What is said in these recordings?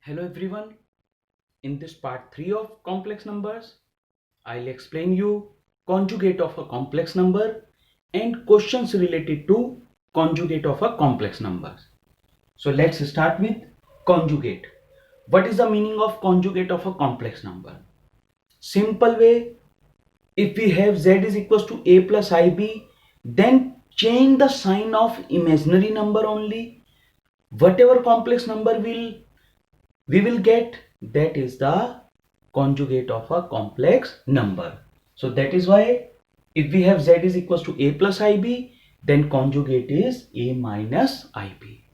Hello everyone. In this part 3 of complex numbers, I'll explain you conjugate of a complex number and questions related to conjugate of a complex number. So let's start with conjugate. What is the meaning of conjugate of a complex number? Simple way, if we have z is equals to a plus ib, then change the sign of imaginary number only. Whatever complex number we will get, that is the conjugate of a complex number. So that is why if we have z is equals to a plus ib, then conjugate is a minus ib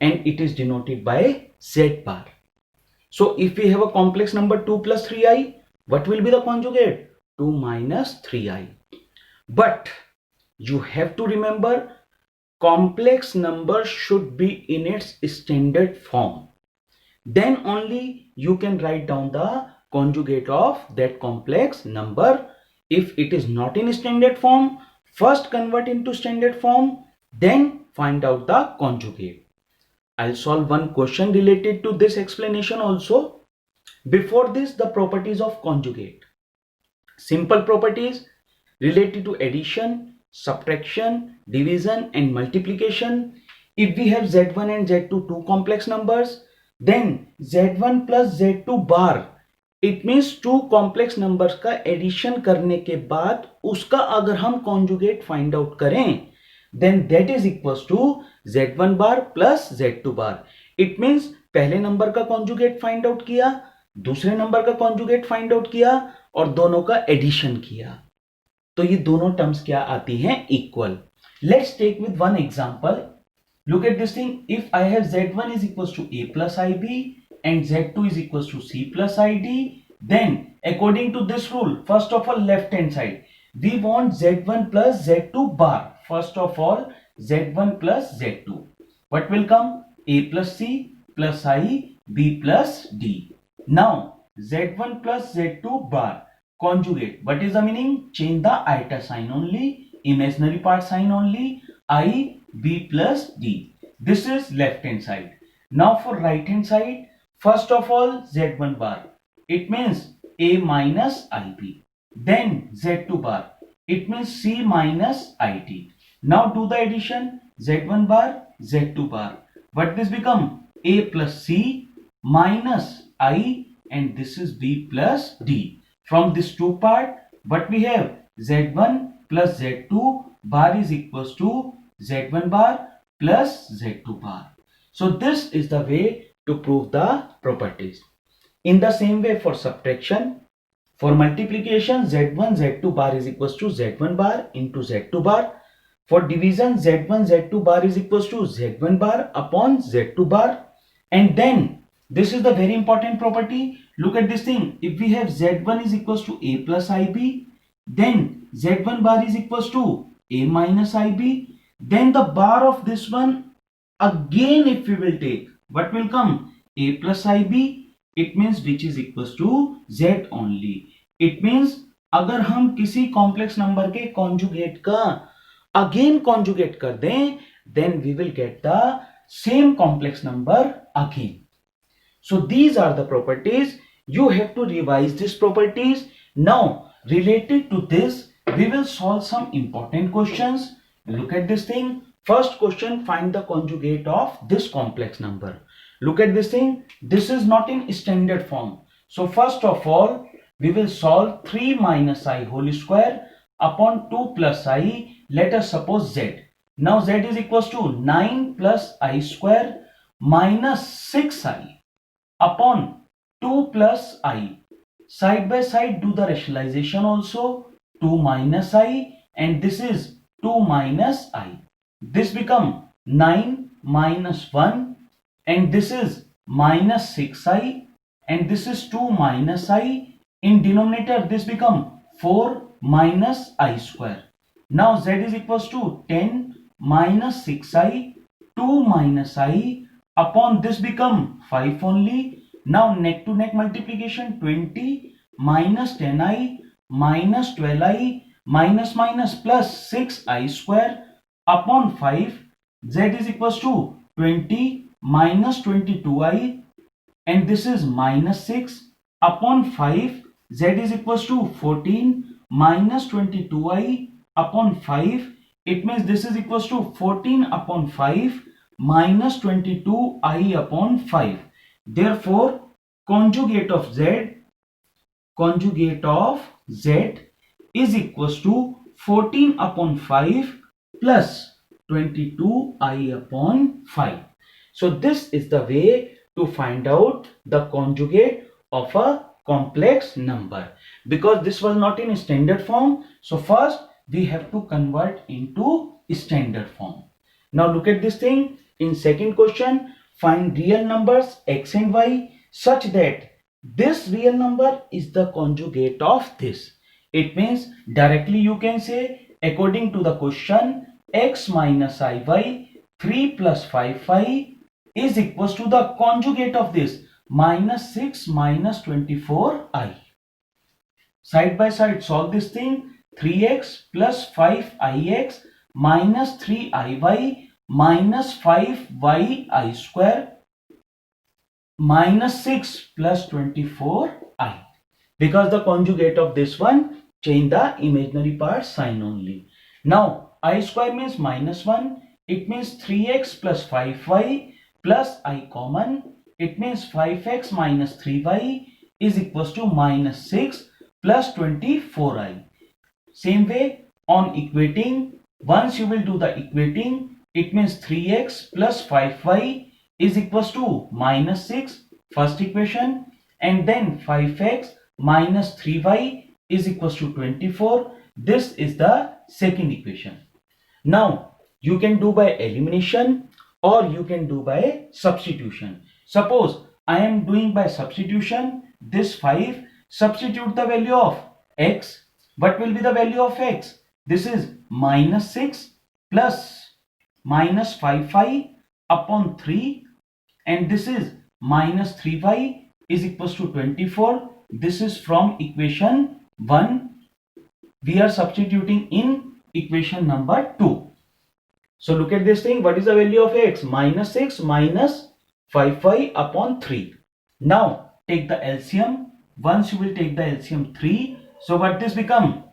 and it is denoted by z bar. So if we have a complex number 2 plus 3i, what will be the conjugate? 2 minus 3i. But you have to remember, complex number should be in its standard form. Then only you can write down the conjugate of that complex number. If it is not in standard form, first convert into standard form, then find out the conjugate. I'll solve one question related to this explanation also. Before this, the properties of conjugate. Simple properties related to addition, subtraction, division and multiplication. If we have z1 and z2 two complex numbers, then z1 plus z2 bar, it means two complex numbers का addition करने के बाद उसका अगर हम conjugate find out करें, then that is equals to z1 bar plus z2 bar. It means पहले number का कॉन्जुगेट फाइंड आउट किया, दूसरे नंबर का कॉन्जुगेट फाइंड आउट किया और दोनों का एडिशन किया, तो ये दोनों टर्म्स क्या आती हैं? Equal. Let's take with one example. Look at this thing. If I have z1 is equals to a plus ib and z2 is equals to c plus id, then according to this rule, first of all left hand side, we want z1 plus z2 bar. First of all z1 plus z2. What will come? A plus c plus I b plus d. Now z1 plus z2 bar conjugate. What is the meaning? Change the iota sign only, imaginary part sign only. I b plus d. This is left hand side. Now for right hand side, first of all z1 bar, it means a minus ib. Then z2 bar, it means c minus it. Now do the addition. Z1 bar, z2 bar. What this become? A plus c minus I and this is b plus d. From this two part, what we have? Z1 plus z2 bar is equals to z1 bar plus z2 bar. So this is the way to prove the properties. In the same way for subtraction, for multiplication, z1 z2 bar is equals to z1 bar into z2 bar. For division, z1 z2 bar is equals to z1 bar upon z2 bar. And then this is the very important property. Look at this thing. If we have z1 is equals to a plus ib, then z1 bar is equals to a minus ib. Then the bar of this one, again if we will take, what will come? A plus ib. It means which is equals to z only. It means अगर हम किसी complex number के conjugate का again conjugate कर दें, then we will get the same complex number again. So these are the properties. You have to revise these properties. Now related to this, we will solve some important questions. Look at this thing. First question, find the conjugate of this complex number. Look at this thing. This is not in standard form. So first of all, we will solve 3 minus I whole square upon 2 plus I. Let us suppose z. Now z is equals to 9 plus I square minus 6I upon 2 plus I. Side by side do the rationalization also. 2 minus I and this is 2 minus I. This become 9 minus 1 and this is minus 6I and this is 2 minus I. In denominator this become 4 minus I square. Now z is equals to 10 minus 6I, 2 minus I upon this become 5 only. Now neck to neck multiplication, 20 minus 10I minus 12I minus minus plus 6I square upon 5. Z is equals to 20 minus 22I and this is minus 6 upon 5. Z is equals to 14 minus 22i upon 5. It means this is equals to 14 upon 5 minus 22i upon 5. Therefore, conjugate of z is equals to 14 upon 5 plus 22i upon 5. So this is the way to find out the conjugate of a complex number. Because this was not in standard form, so first we have to convert into standard form. Now look at this thing. In second question, find real numbers x and y such that this real number is the conjugate of this. It means directly you can say, according to the question, x minus iy 3 plus 5y is equals to the conjugate of this, minus 6 minus 24i. Side by side solve this thing. 3x plus 5ix minus 3iy minus 5yi square minus 6 plus 24i. Because the conjugate of this one, change the imaginary part sign only. Now I square means minus 1. It means 3x plus 5y plus I common. It means 5x minus 3y is equals to minus 6 plus 24i. Same way on equating, once you will do the equating, it means 3x plus 5y is equals to minus 6, first equation, and then 5x minus 3y is equals to 24. This is the second equation. Now you can do by elimination or you can do by substitution. Suppose I am doing by substitution, this 5, substitute the value of x. What will be the value of x? This is minus 6 plus minus 5y upon 3, and this is minus 3y is equals to 24. This is from equation 1. We are substituting in equation number 2. So look at this thing. What is the value of x? Minus 6 minus 5y upon 3. Now take the LCM. Once you will take the LCM 3. So what this become?